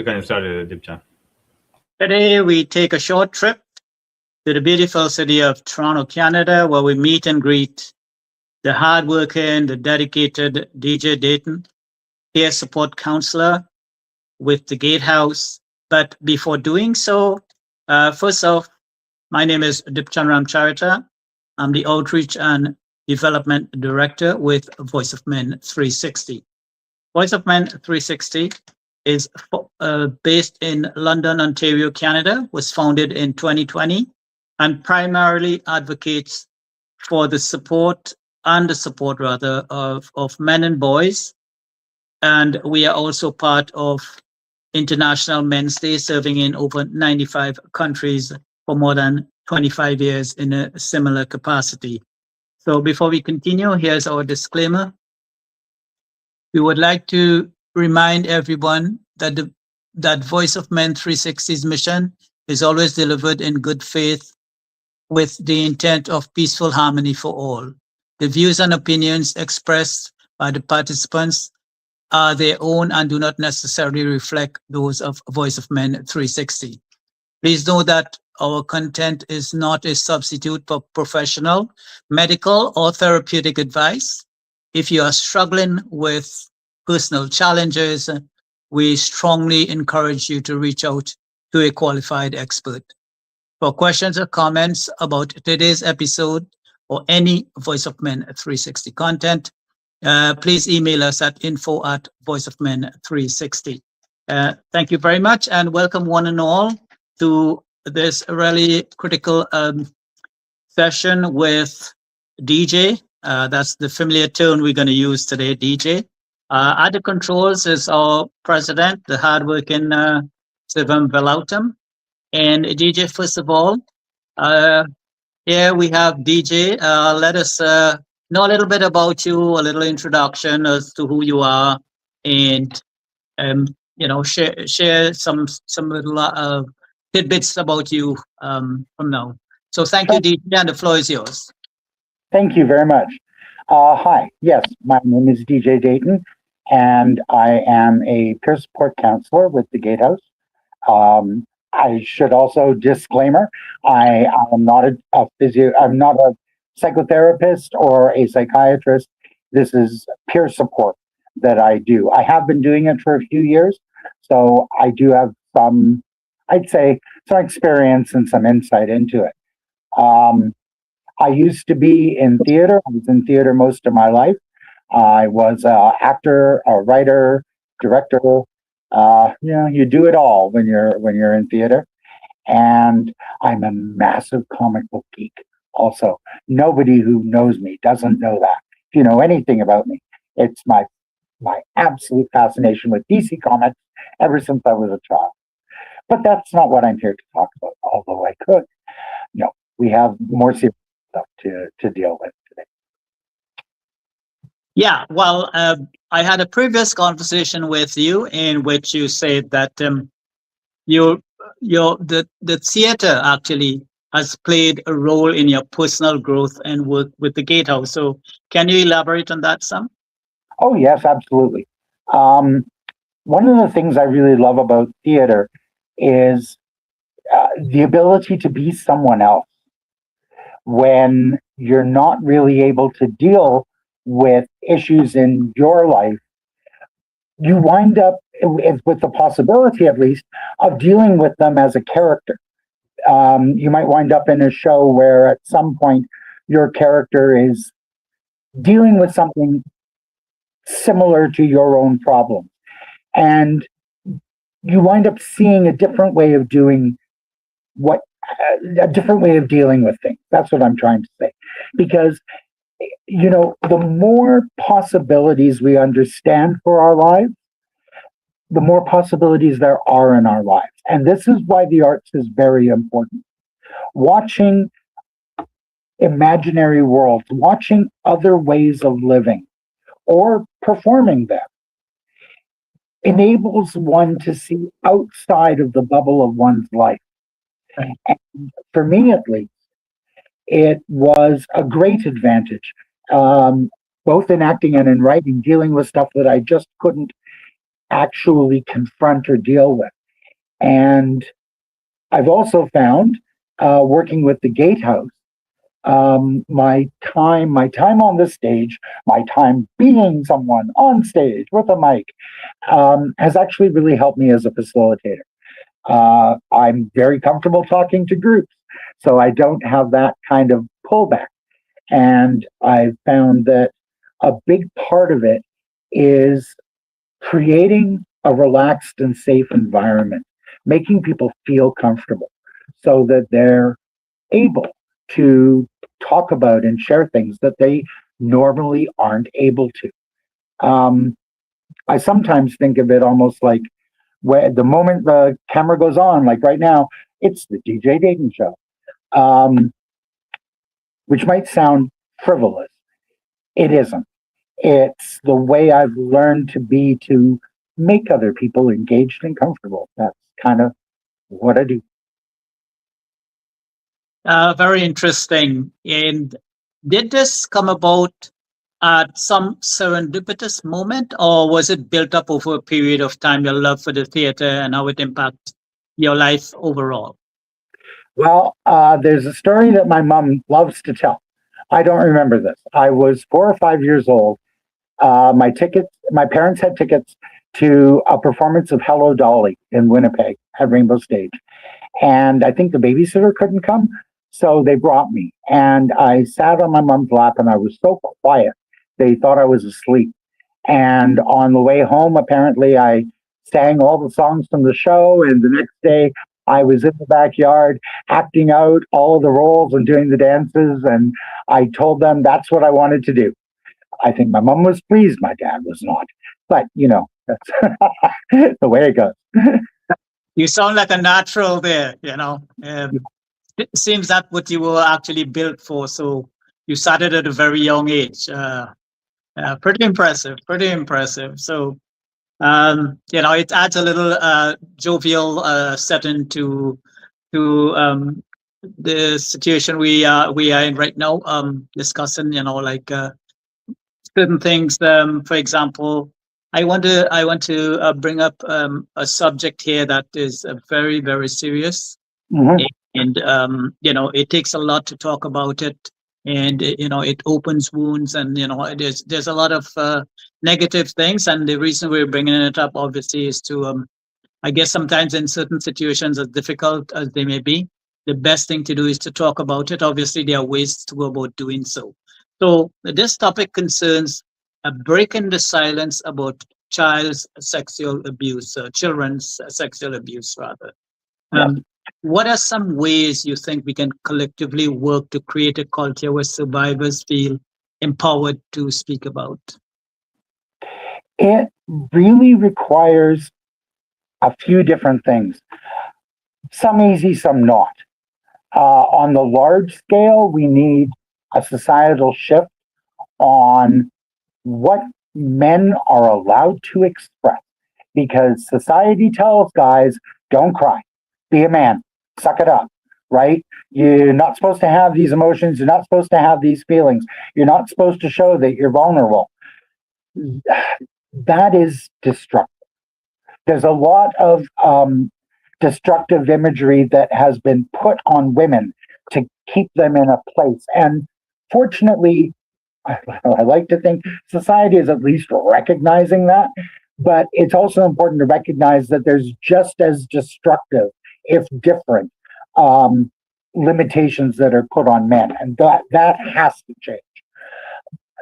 You can start, Dipchand. Today, we take a short trip to the beautiful city of Toronto, Canada, where we meet and greet the hardworking, the dedicated Deejay Dayton, peer support counselor with the Gatehouse. But before doing so, first off, my name is Dipchand Ramcharitar. I'm the Outreach and Development Director with Voice of Men 360. Voice of Men 360 is based in London, Ontario, Canada, was founded in 2020, and primarily advocates for the support of men and boys. And we are also part of International Men's Day, serving in over 95 countries for more than 25 years in a similar capacity. So before we continue, here's our disclaimer. We would like to remind everyone that that Voice of Men 360's mission is always delivered in good faith with the intent of peaceful harmony for all. The views and opinions expressed by the participants are their own and do not necessarily reflect those of Voice of Men 360. Please know that our content is not a substitute for professional, medical, or therapeutic advice. If you are struggling with personal challenges, we strongly encourage you to reach out to a qualified expert. For questions or comments about today's episode or any Voice of Men 360 content, please email us at info@voiceofmen360. Thank you very much, and welcome one and all to this really critical session with Deejay. That's the familiar tone we're going to use today, Deejay. At the controls is our president, the hardworking Sivam Velautam. And Deejay, first of all, here we have Deejay. Let us know a little bit about you, a little introduction as to who you are, and share some little tidbits about you from now. So thank you, Deejay, and the floor is yours. Thank you very much. Hi, yes, my name is Deejay Dayton, and I am a peer support counselor with the Gatehouse. I should also disclaimer: I am not I'm not a psychotherapist or a psychiatrist. This is peer support that I do. I have been doing it for a few years, so I do have some, I'd say, some experience and some insight into it. I used to be in theater. I was in theater most of my life. I was an actor, a writer, director. You do it all when you're in theater. And I'm a massive comic book geek. Also, nobody who knows me doesn't know that. If you know anything about me, it's my absolute fascination with DC Comics ever since I was a child. But that's not what I'm here to talk about, although I could. No, we have more serious stuff to deal with today. Yeah, well, I had a previous conversation with you in which you said that the theater actually has played a role in your personal growth and work with the Gatehouse. So can you elaborate on that some? Oh, yes, absolutely. One of the things I really love about theater is the ability to be someone else when you're not really able to deal with issues in your life. You wind up with the possibility, at least, of dealing with them as a character. You might wind up in a show where at some point your character is dealing with something similar to your own problem. And you wind up seeing a different way of dealing with things. That's what I'm trying to say. Because, the more possibilities we understand for our lives, the more possibilities there are in our lives. And this is why the arts is very important. Watching imaginary worlds, watching other ways of living, or performing them, enables one to see outside of the bubble of one's life. Right. And for me, at least, it was a great advantage, both in acting and in writing, dealing with stuff that I just couldn't actually confront or deal with. And I've also found, working with the Gatehouse, my time on the stage, my time being someone on stage with a mic, has actually really helped me as a facilitator. I'm very comfortable talking to groups, so I don't have that kind of pullback. And I've found that a big part of it is creating a relaxed and safe environment, making people feel comfortable so that they're able to talk about and share things that they normally aren't able to. I sometimes think of it almost like where the moment the camera goes on, like right now, it's the Deejay Dayton show, which might sound frivolous. It isn't. It's the way I've learned to make other people engaged and comfortable. That's kind of what I do. Very interesting. And did this come about at some serendipitous moment, or was it built up over a period of time, your love for the theater and how it impacted your life overall? Well, there's a story that my mom loves to tell. I don't remember this. I was 4 or 5 years old. My parents had tickets to a performance of Hello Dolly in Winnipeg at Rainbow Stage. And I think the babysitter couldn't come, so they brought me. And I sat on my mom's lap and I was so quiet, they thought I was asleep. And on the way home, apparently, I sang all the songs from the show. And the next day, I was in the backyard acting out all of the roles and doing the dances. And I told them that's what I wanted to do. I think my mom was pleased. My dad was not. But, that's the way it goes. You sound like a natural there, It seems that what you were actually built for. So you started at a very young age. Pretty impressive, pretty impressive. So, it adds a little jovial setting to the situation we are in right now, discussing, certain things. For example, I want to bring up a subject here that is very, very serious. Mhm. And it takes a lot to talk about it, and it opens wounds, and there's a lot of negative things. And the reason we're bringing it up, obviously, is to I guess sometimes in certain situations, as difficult as they may be, the best thing to do is to talk about it. Obviously, there are ways to go about doing so. So this topic concerns breaking the silence about child's sexual abuse, children's sexual abuse, rather. Yes. What are some ways you think we can collectively work to create a culture where survivors feel empowered to speak about? It really requires a few different things. Some easy, some not. On the large scale, we need a societal shift on what men are allowed to express, because society tells guys, don't cry, be a man, suck it up, right? You're not supposed to have these emotions. You're not supposed to have these feelings. You're not supposed to show that you're vulnerable. That is destructive. There's a lot of destructive imagery that has been put on women to keep them in a place. And fortunately, I like to think society is at least recognizing that, but it's also important to recognize that there's just as destructive, if different, limitations that are put on men, and that has to change.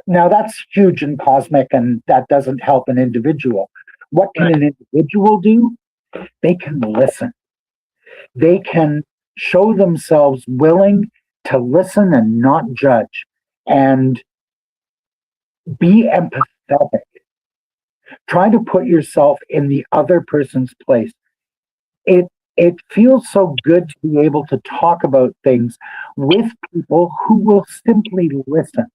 Now, that's huge and cosmic, and that doesn't help an individual. What can an individual do? They can listen. They can show themselves willing to listen and not judge, and be empathetic. Try to put yourself in the other person's place. It feels so good to be able to talk about things with people who will simply listen.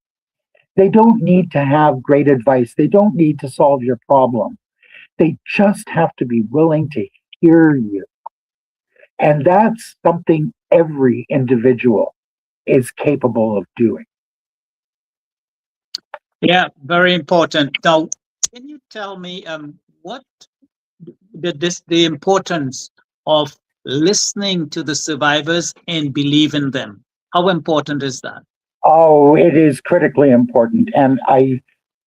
They don't need to have great advice. They don't need to solve your problem. They just have to be willing to hear you. And that's something every individual is capable of doing. Yeah, very important. Now, can you tell me what the importance of listening to the survivors and believing them. How important is that? Oh, it is critically important. And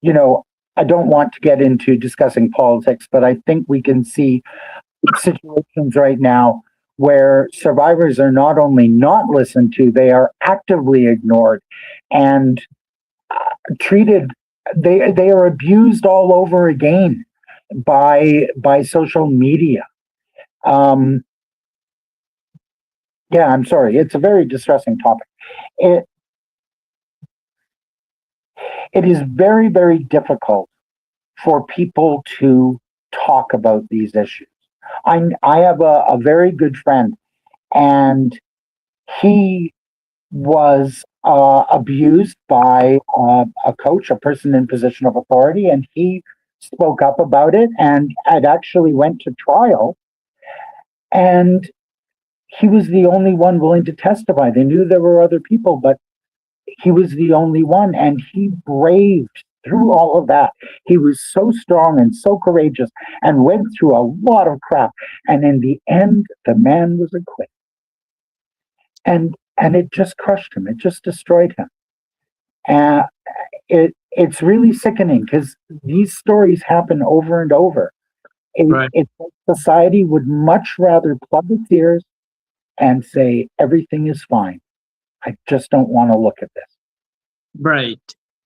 you know, I don't want to get into discussing politics, but I think we can see situations right now where survivors are not only not listened to, they are actively ignored and treated. They are abused all over again by social media. Um, yeah, I'm sorry. It's a very distressing topic. It it is very, very difficult for people to talk about these issues. I have a very good friend, and he was abused by a coach, a person in position of authority, and he spoke up about it and had actually went to trial. And he was the only one willing to testify. They knew there were other people, but he was the only one, and he braved through all of that. He was so strong and so courageous and went through a lot of crap. And in the end, the man was acquitted. And it just crushed him. It just destroyed him. And it's really sickening because these stories happen over and over. Right. Society would much rather plug its ears and say everything is fine. I just don't want to look at this. Right.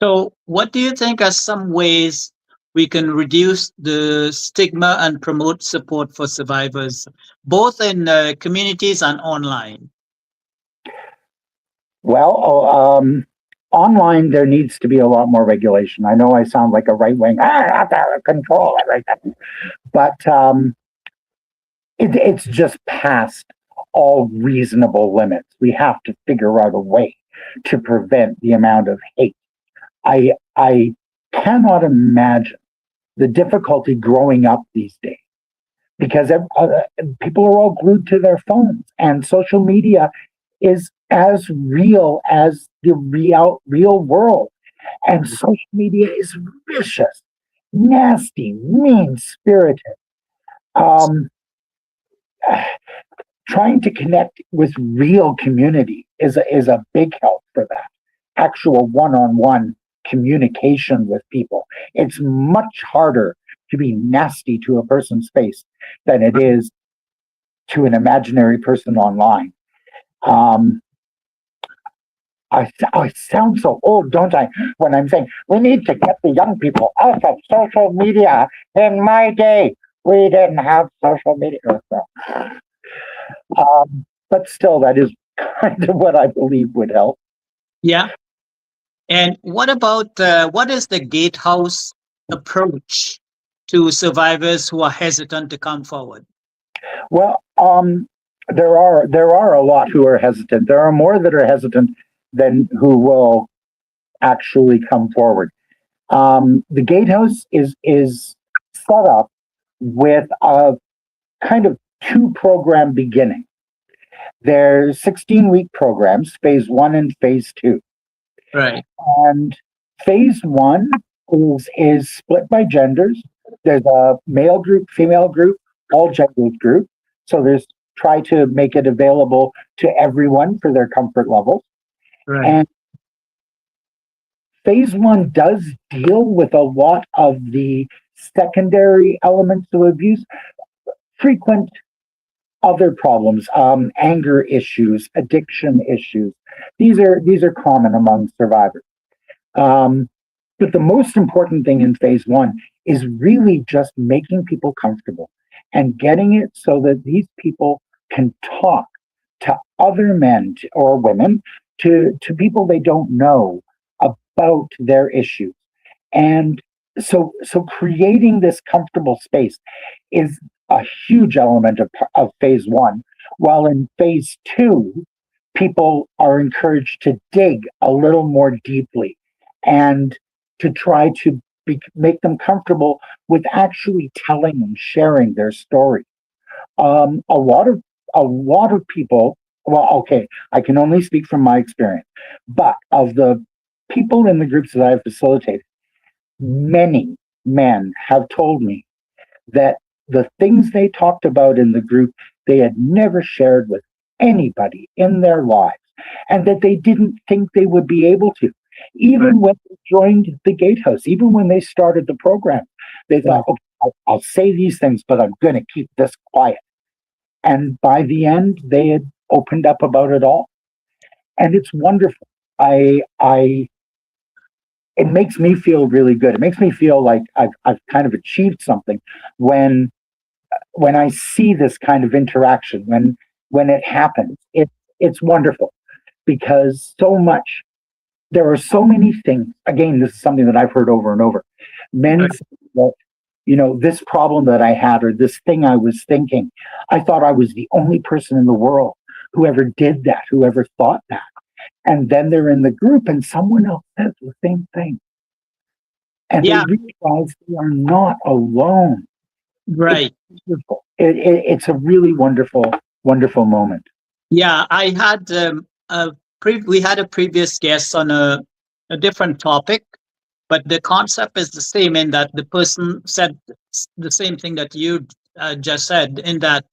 So, what do you think are some ways we can reduce the stigma and promote support for survivors, both in communities and online? Well, online there needs to be a lot more regulation. I know I sound like a right wing, out of control, everything, but it's just past all reasonable limits. We have to figure out a way to prevent the amount of hate. I cannot imagine the difficulty growing up these days because people are all glued to their phones, and social media is as real as the real world. And social media is vicious, nasty, mean-spirited. Trying to connect with real community is a big help for that. Actual one-on-one communication with people. It's much harder to be nasty to a person's face than it is to an imaginary person online. I sound so old, don't I, when I'm saying we need to get the young people off of social media. In my day, we didn't have social media. But still, that is kind of what I believe would help. Yeah. And what about what is the Gatehouse approach to survivors who are hesitant to come forward? Well, there are a lot who are hesitant. There are more that are hesitant than who will actually come forward. The Gatehouse is set up with a kind of two-program beginning. There's 16-week programs, phase 1 and phase 2. Right. And phase 1 is split by genders. There's a male group, female group, all gendered group. So there's try to make it available to everyone for their comfort levels. Right. And phase 1 does deal with a lot of the secondary elements of abuse, frequent other problems, anger issues, addiction issues. These are common among survivors. But the most important thing in phase 1 is really just making people comfortable and getting it so that these people can talk to other men or women, to people they don't know about their issues. And so creating this comfortable space is a huge element of phase 1, while in phase 2, people are encouraged to dig a little more deeply and to try to make them comfortable with actually telling and sharing their story. A lot of people, well, okay, I can only speak from my experience, but of the people in the groups that I've facilitated, many men have told me that the things they talked about in the group, they had never shared with anybody in their lives, and that they didn't think they would be able to. Even when they joined the Gatehouse, even when they started the program, they thought, okay, I'll say these things, but I'm going to keep this quiet. And by the end, they had opened up about it all. And it's wonderful. It makes me feel really good. It makes me feel like I've kind of achieved something when I see this kind of interaction, when it happens. It's wonderful, because there are so many things. Again, this is something that I've heard over and over. Men say that, this problem that I had, or this thing I was thinking, I thought I was the only person in the world who ever did that, who ever thought that. And then they're in the group and someone else says the same thing. And they realize they are not alone. Right. It's wonderful. It's a really wonderful, wonderful moment. Yeah, I had we had a previous guest on a different topic, but the concept is the same, in that the person said the same thing that you just said, in that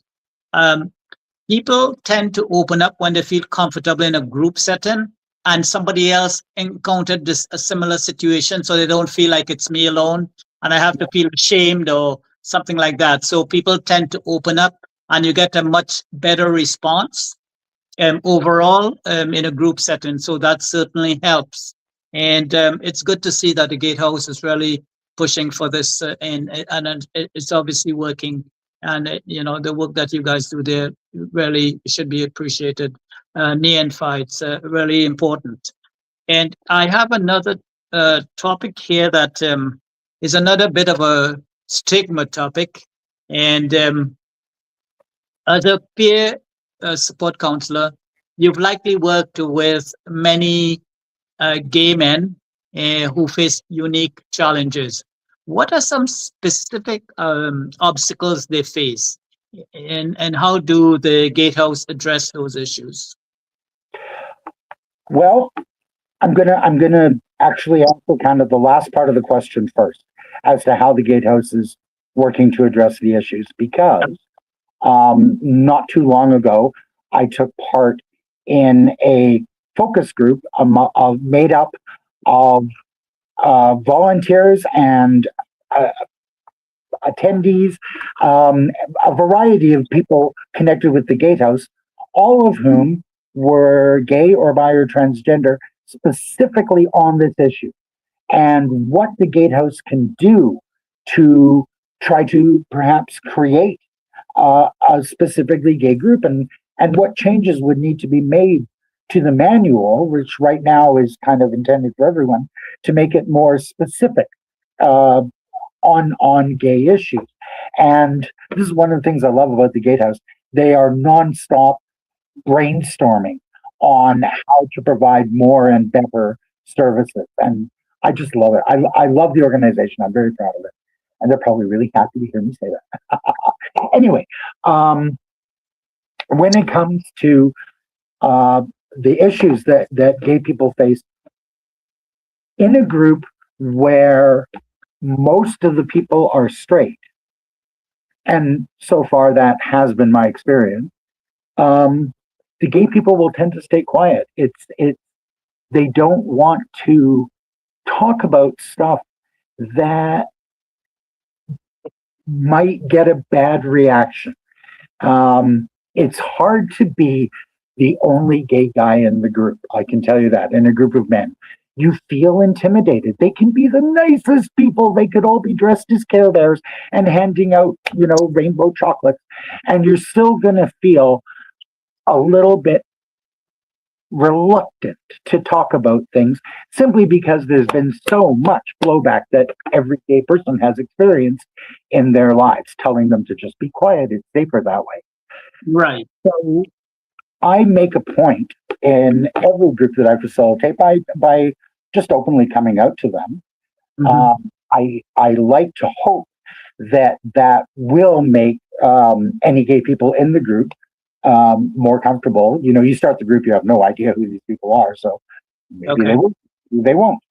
people tend to open up when they feel comfortable in a group setting, and somebody else encountered a similar situation, so they don't feel like it's me alone and I have to feel ashamed or something like that. So people tend to open up, and you get a much better response overall in a group setting. So that certainly helps. And it's good to see that the Gatehouse is really pushing for this, and it's obviously working. And the work that you guys do there really should be appreciated. Near-and-far, it's really important. And I have another topic here that is another bit of a stigma topic. And as a peer support counselor, you've likely worked with many gay men who face unique challenges. What are some specific obstacles they face, and how do the Gatehouse address those issues? Well, I'm gonna actually answer kind of the last part of the question first, as to how the Gatehouse is working to address the issues, because not too long ago, I took part in a focus group made up of volunteers and attendees, a variety of people connected with the Gatehouse, all of whom were gay or bi or transgender, specifically on this issue, and what the Gatehouse can do to try to perhaps create a specifically gay group, and what changes would need to be made to the manual, which right now is kind of intended for everyone, to make it more specific on gay issues. And this is one of the things I love about the Gatehouse. They are nonstop brainstorming on how to provide more and better services. And I just love it. I love the organization. I'm very proud of it. And they're probably really happy to hear me say that. Anyway, when it comes to the issues that gay people face in a group where most of the people are straight, and so far that has been my experience, the gay people will tend to stay quiet. They don't want to talk about stuff that might get a bad reaction. It's hard to be the only gay guy in the group. I can tell you that. In a group of men, you feel intimidated. They can be the nicest people. They could all be dressed as Care Bears and handing out, rainbow chocolates, and you're still going to feel a little bit reluctant to talk about things, simply because there's been so much blowback that every gay person has experienced in their lives, telling them to just be quiet. It's safer that way. Right. So I make a point in every group that I facilitate by just openly coming out to them. Mm-hmm. I like to hope that will make any gay people in the group more comfortable. You start the group, you have no idea who these people are, so maybe they won't.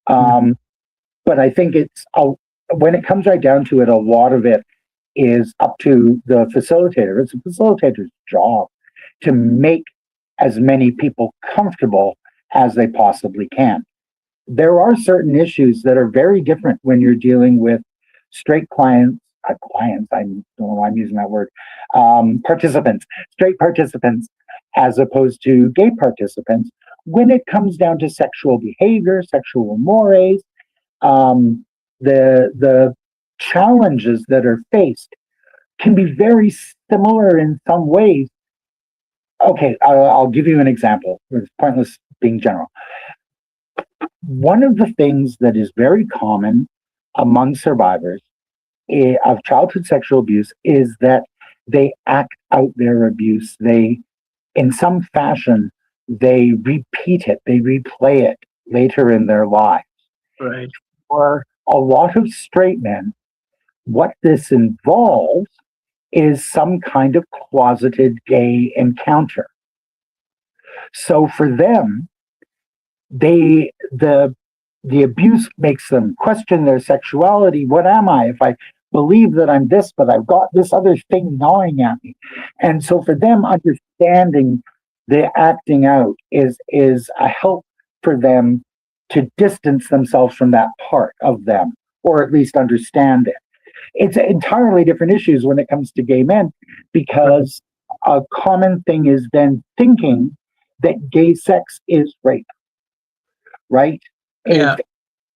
But I think when it comes right down to it, a lot of it is up to the facilitator. It's a facilitator's job to make as many people comfortable as they possibly can. There are certain issues that are very different when you're dealing with straight clients, I don't know why I'm using that word, participants, straight participants, as opposed to gay participants, when it comes down to sexual behavior, sexual mores, the challenges that are faced can be very similar in some ways. Okay, I'll give you an example. It's pointless being general. One of the things that is very common among survivors of childhood sexual abuse is that they act out their abuse. They, in some fashion, they repeat it, they replay it later in their lives. Right. For a lot of straight men, what this involves is some kind of closeted gay encounter. So for them, the abuse makes them question their sexuality. What am I if I believe that I'm this, but I've got this other thing gnawing at me? And so for them, understanding the acting out is a help for them to distance themselves from that part of them, or at least understand it. It's entirely different issues when it comes to gay men, because a common thing is then thinking that gay sex is rape, right? Yeah.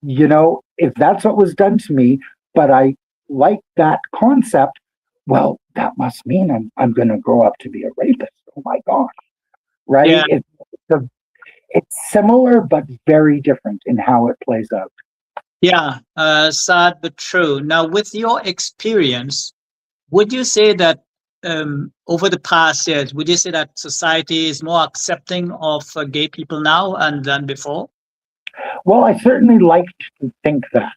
If that's what was done to me, but I like that concept, well, that must mean I'm going to grow up to be a rapist. Oh my gosh, right? Yeah. It's similar, but very different in how it plays out. Yeah, sad but true. Now, with your experience, would you say that over the past years, would you say that society is more accepting of gay people now and than before? Well, I certainly like to think that.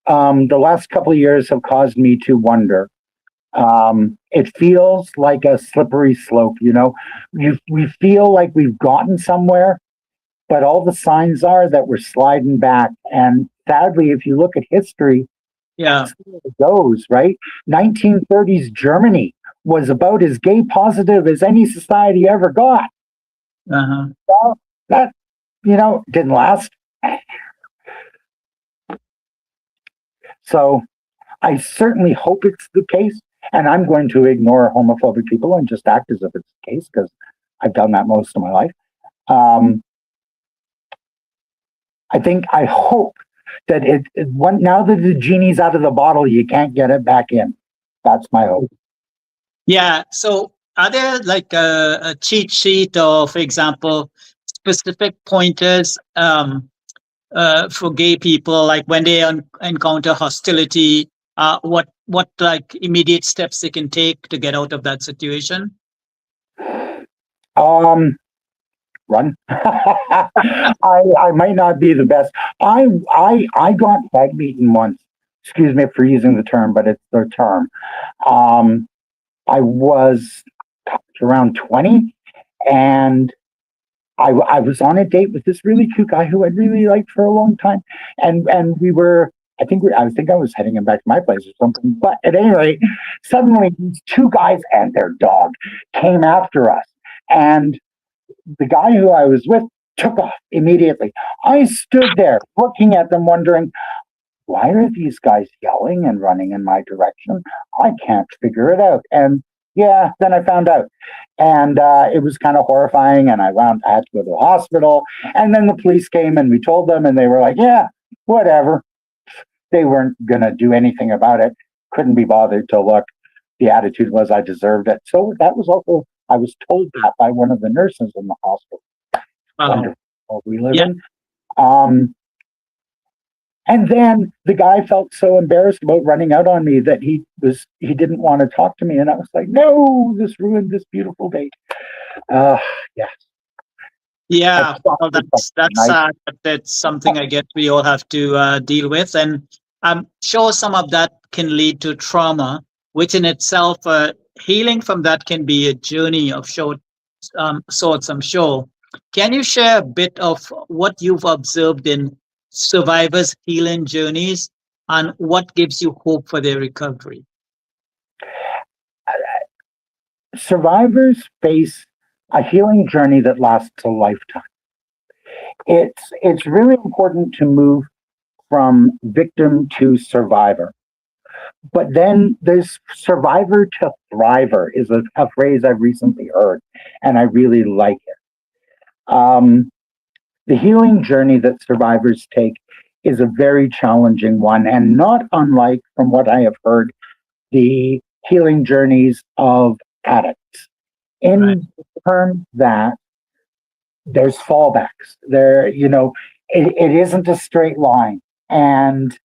The last couple of years have caused me to wonder. It feels like a slippery slope, we feel like we've gotten somewhere, but all the signs are that we're sliding back. And sadly, if you look at history, yeah, that's where it goes, right? 1930s Germany was about as gay positive as any society ever got. uh-huh. Well, that, didn't last. So I certainly hope it's the case, and I'm going to ignore homophobic people and just act as if it's the case, because I've done that most of my life. I hope that now that the genie's out of the bottle, you can't get it back in. That's my hope. Yeah. So are there like a cheat sheet or, for example, specific pointers for gay people, like when they encounter hostility, what like immediate steps they can take to get out of that situation? Run. I might not be the best. I got bag beaten once. Excuse me for using the term, but it's the term. I was around 20, and I was on a date with this really cute guy who I'd really liked for a long time, and we were. I think I was heading him back to my place or something. But at any rate, suddenly these two guys and their dog came after us, and the guy who I was with took off immediately. I stood there looking at them, wondering, why are these guys yelling and running in my direction? I can't figure it out. And yeah, then I found out. And it was kind of horrifying. And I had to go to the hospital. And then the police came and we told them, and they were like, yeah, whatever. They weren't going to do anything about it. Couldn't be bothered to look. The attitude was I deserved it. So that was also, I was told that by one of the nurses in the hospital. Wonderful world we live in. And then the guy felt so embarrassed about running out on me that he didn't want to talk to me. And I was like, no, this ruined this beautiful date. Yeah. Yeah, well, that's sad, but that's something I guess we all have to deal with. And I'm sure some of that can lead to trauma, which in itself, healing from that can be a journey of sorts, I'm sure. Can you share a bit of what you've observed in survivors' healing journeys and what gives you hope for their recovery? survivors face a healing journey that lasts a lifetime. It's really important to move from victim to survivor. But then there's survivor to thriver is a phrase I've recently heard, and I really like it. The healing journey that survivors take is a very challenging one, and not unlike, from what I have heard, the healing journeys of addicts. In terms that there's fallbacks. It isn't a straight line, and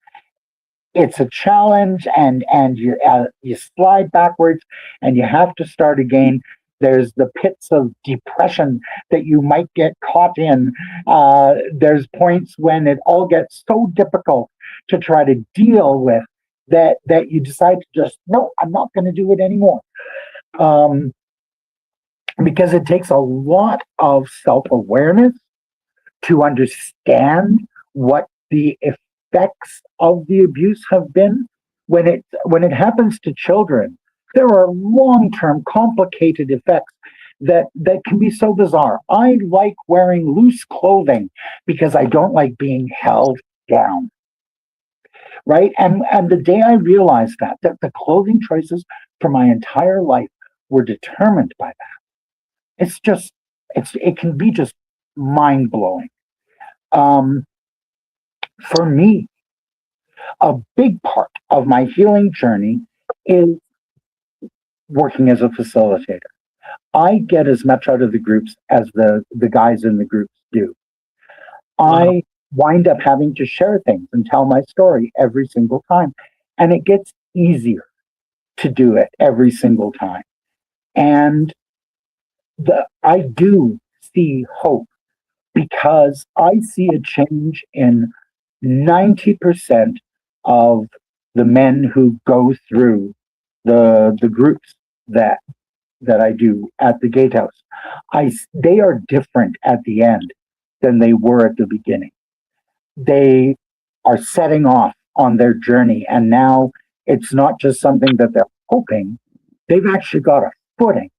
it's a challenge, and you slide backwards, and you have to start again. There's the pits of depression that you might get caught in. There's points when it all gets so difficult to try to deal with that you decide to just, no, I'm not going to do it anymore. Because it takes a lot of self-awareness to understand what the effects of the abuse have been. When it happens to children, there are long-term complicated effects that can be so bizarre. I like wearing loose clothing because I don't like being held down. Right? And the day I realized that the clothing choices for my entire life were determined by that. It can be just mind-blowing. For me, a big part of my healing journey is working as a facilitator. I get as much out of the groups as the guys in the groups do. I wind up having to share things and tell my story every single time. And it gets easier to do it every single time. And I do see hope, because I see a change in 90% of the men who go through the groups that I do at the Gatehouse. They are different at the end than they were at the beginning. They are setting off on their journey, and now it's not just something that they're hoping, they've actually got a footing.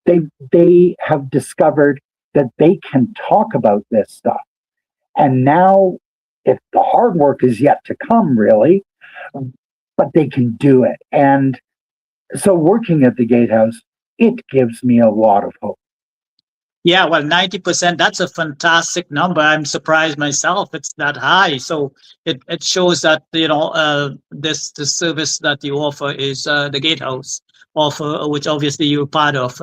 They have discovered that they can talk about this stuff. And now, if the hard work is yet to come, really, but they can do it. And so working at the Gatehouse, it gives me a lot of hope. Yeah, well, 90%, that's a fantastic number. I'm surprised myself it's that high. So it shows that, this the service that you offer is the Gatehouse offer, which obviously you're part of,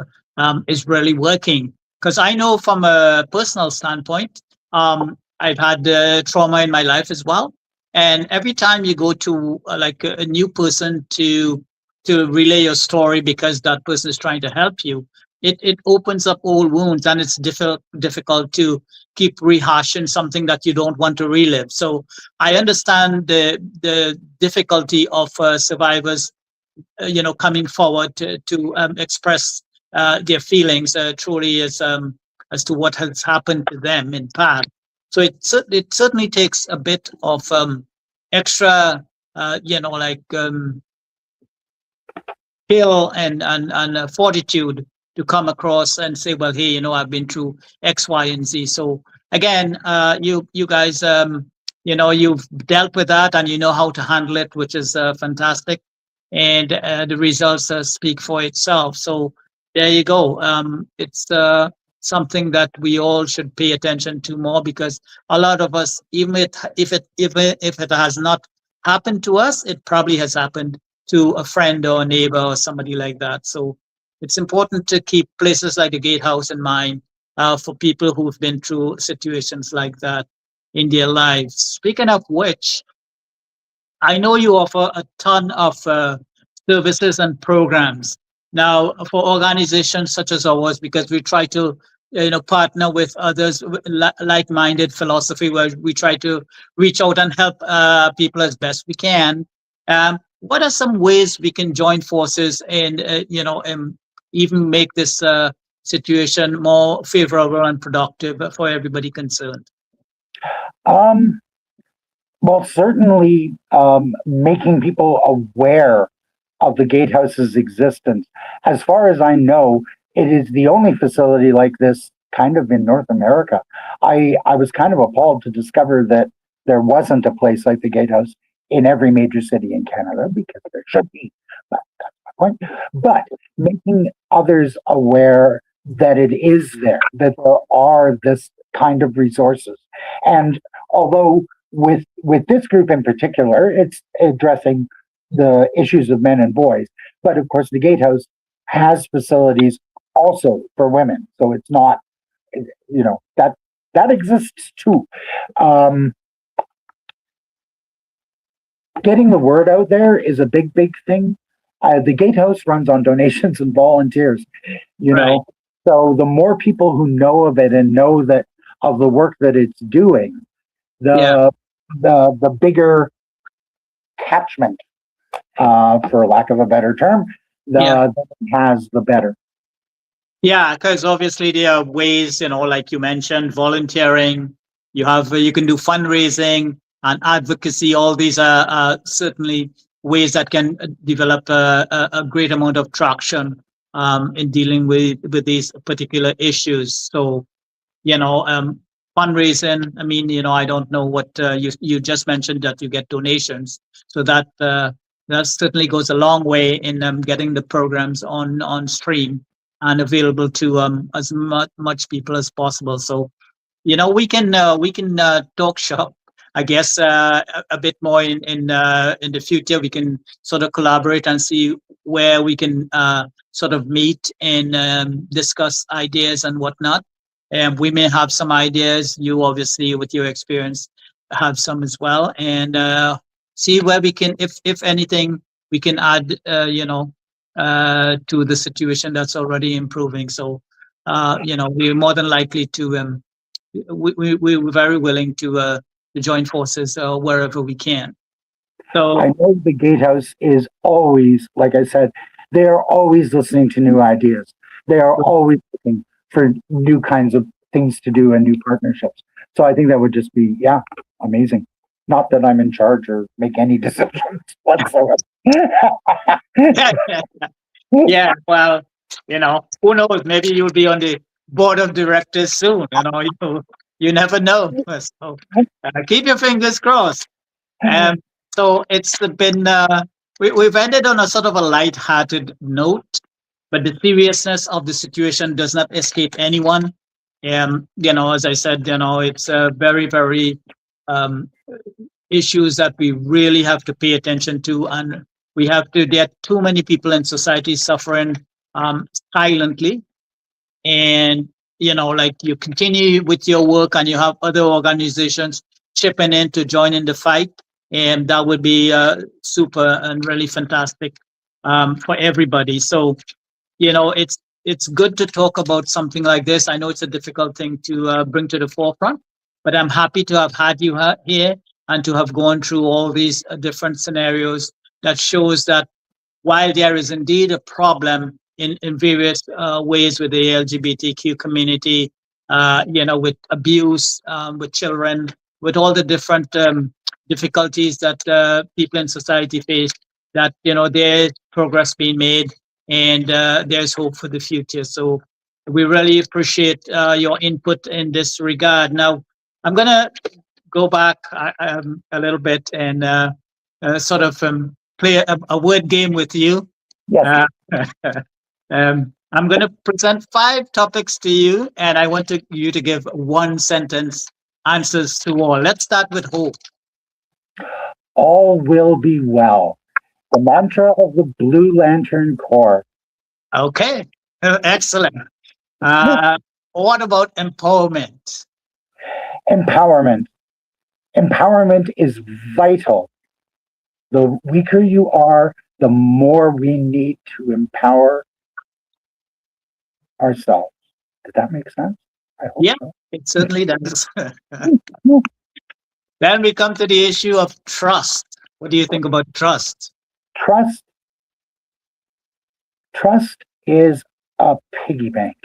is really working. Because I know from a personal standpoint, I've had trauma in my life as well. And every time you go to like a new person to relay your story because that person is trying to help you, it opens up old wounds, and it's difficult to keep rehashing something that you don't want to relive. So I understand the difficulty of survivors, coming forward to express their feelings truly as to what has happened to them in past. So it certainly takes a bit of extra, skill and fortitude to come across and say, well, hey, I've been through X, Y, and Z. So again, you guys, you've dealt with that and you know how to handle it, which is fantastic. And the results speak for itself. So there you go. It's something that we all should pay attention to more, because a lot of us, even if it has not happened to us, it probably has happened to a friend or a neighbor or somebody like that. So it's important to keep places like the Gatehouse in mind for people who've been through situations like that in their lives. Speaking of which, I know you offer a ton of services and programs. Now, for organizations such as ours, because we try to partner with others with like-minded philosophy, where we try to reach out and help people as best we can. What are some ways we can join forces and even make this situation more favorable and productive for everybody concerned? Well, certainly making people aware of the Gatehouse's existence. As far as I know, it is the only facility like this kind of in North America. I was kind of appalled to discover that there wasn't a place like the Gatehouse in every major city in Canada, because there should be. But that's my point. But making others aware that it is there, that there are this kind of resources. And although with this group in particular, it's addressing the issues of men and boys, but of course the Gatehouse has facilities also for women. So it's not, that exists too. Getting the word out there is a big thing. The Gatehouse runs on donations and volunteers, know. So the more people who know of it and know that of the work that it's doing, the bigger catchment, for lack of a better term, that it has, the better. Yeah, because obviously there are ways, like you mentioned, volunteering. You can do fundraising and advocacy. All these are certainly ways that can develop a great amount of traction in dealing with these particular issues. So, fundraising. I mean, I don't know what you just mentioned, that you get donations. So that certainly goes a long way in getting the programs on stream and available to as much people as possible. So, we can talk shop, I guess, a bit more in the future. We can sort of collaborate and see where we can sort of meet and discuss ideas and whatnot. And we may have some ideas. You obviously, with your experience, have some as well, and see where we can, if anything, we can add, to the situation that's already improving. So, we're more than likely to. We're very willing to join forces wherever we can. So I know the Gatehouse is always, like I said, they are always listening to new ideas. They are always looking for new kinds of things to do and new partnerships. So I think that would just be, amazing. Not that I'm in charge or make any decisions whatsoever. Yeah, well, who knows? Maybe you'll be on the board of directors soon. You never know. So keep your fingers crossed. So it's been we've ended on a sort of a light-hearted note, but the seriousness of the situation does not escape anyone. As I said, it's very, very issues that we really have to pay attention to, and we have to. There are too many people in society suffering silently, and like you continue with your work, and you have other organizations chipping in to join in the fight, and that would be super and really fantastic for everybody. So, it's good to talk about something like this. I know it's a difficult thing to bring to the forefront, but I'm happy to have had you here and to have gone through all these different scenarios that shows that while there is indeed a problem in various ways with the LGBTQ community, with abuse, with children, with all the different difficulties that people in society face, that, there's progress being made, and there's hope for the future. So we really appreciate your input in this regard. Now, I'm going to go back a little bit and sort of play a word game with you. Yes. I'm going to present 5 topics to you, and I want you to give 1-sentence answers to all. Let's start with hope. All will be well. The mantra of the Blue Lantern Corps. Okay, excellent. What about empowerment? Empowerment. Empowerment is vital. The weaker you are, the more we need to empower ourselves. Did that make sense? I hope so. It certainly does. Then we come to the issue of trust. What do you think about trust? Trust is a piggy bank.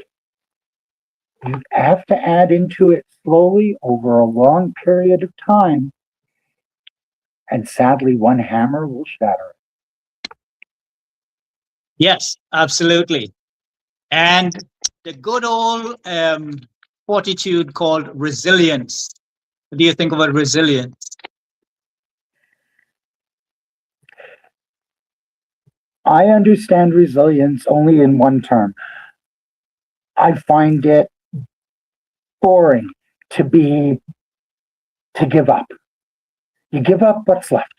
You have to add into it slowly over a long period of time. And sadly, one hammer will shatter it. Yes, absolutely. And the good old fortitude called resilience. What do you think about resilience? I understand resilience only in one term. I find it boring to give up. You give up what's left.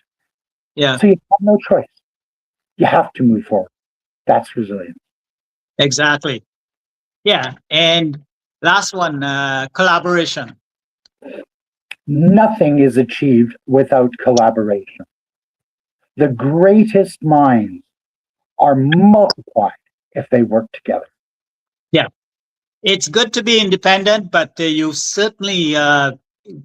Yeah, So you have no choice. You have to move forward. That's resilience. exactly. Yeah. And last one, collaboration. Nothing is achieved without collaboration. The greatest minds are multiplied if they work together. Yeah. It's good to be independent, but you certainly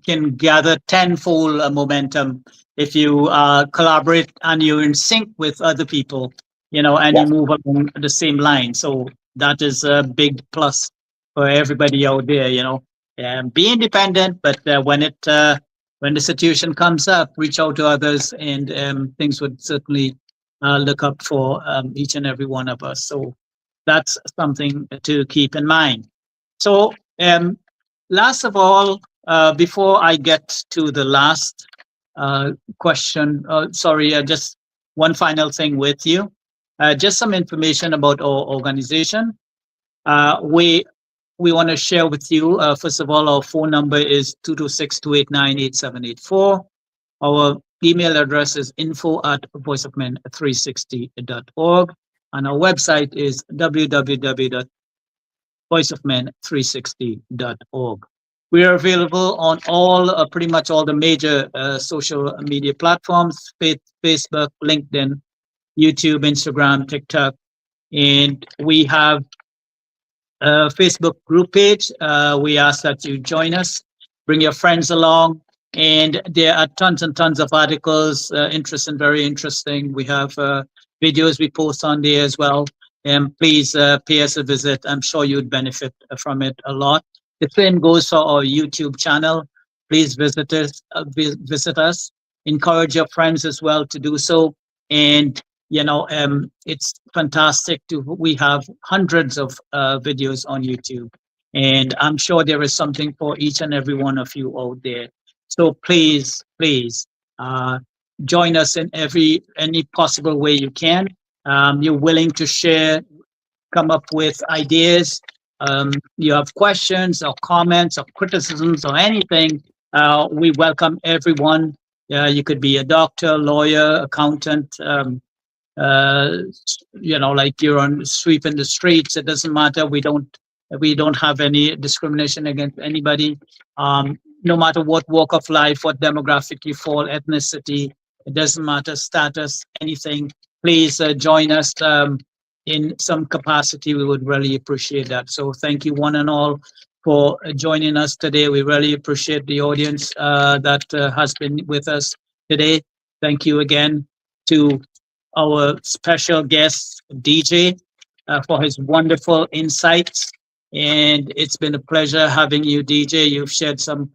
can gather tenfold momentum if you collaborate and you're in sync with other people, and you Yes. move along the same line. So that is a big plus for everybody out there. Be independent, but when the situation comes up, reach out to others, and things would certainly look up for each and every one of us. So that's something to keep in mind. So, last of all, before I get to the last question, sorry, just one final thing with you. Just some information about our organization. We want to share with you. First of all, our phone number is 226-289-8784. Our email address is info@voiceofmen360.org. And our website is www.voiceofmen360.org. We are available on pretty much all the major social media platforms: Facebook, LinkedIn, YouTube, Instagram, TikTok. And we have Facebook group page. We ask that you join us, bring your friends along, and there are tons and tons of articles, interesting, very interesting. We have videos we post on there as well. And please pay us a visit. I'm sure you'd benefit from it a lot. The same goes for our YouTube channel. Please visit us. Visit us. Encourage your friends as well to do so. And it's fantastic we have hundreds of videos on YouTube, and I'm sure there is something for each and every one of you out there. So please uh, join us in any possible way you can. You're willing to share, come up with ideas. You have questions or comments or criticisms or anything. We welcome everyone. You could be a doctor, lawyer, accountant, uh, like you're on sweeping the streets. It doesn't matter. We don't have any discrimination against anybody. No matter what walk of life, what demographic you fall, ethnicity, it doesn't matter, status, anything. Please join us in some capacity. We would really appreciate that. So thank you one and all for joining us today. We really appreciate the audience that has been with us today. Thank you again to our special guest, DJ, for his wonderful insights. And it's been a pleasure having you, DJ. You've shared some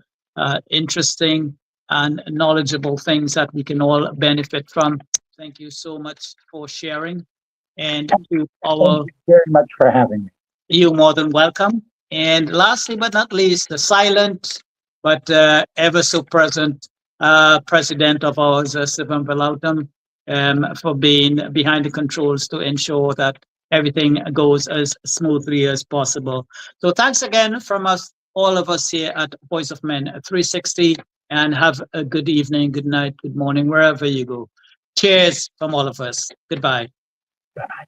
interesting and knowledgeable things that we can all benefit from. Thank you so much for sharing. And to Thank you very much for having me. you're more than welcome. And lastly but not least, the silent but ever so present president of ours, Sivam Velautam, for being behind the controls to ensure that everything goes as smoothly as possible. So thanks again from us, all of us here at Voice of Men 360, and have a good evening, good night, good morning, wherever you go. Cheers from all of us. Goodbye. Bye-bye.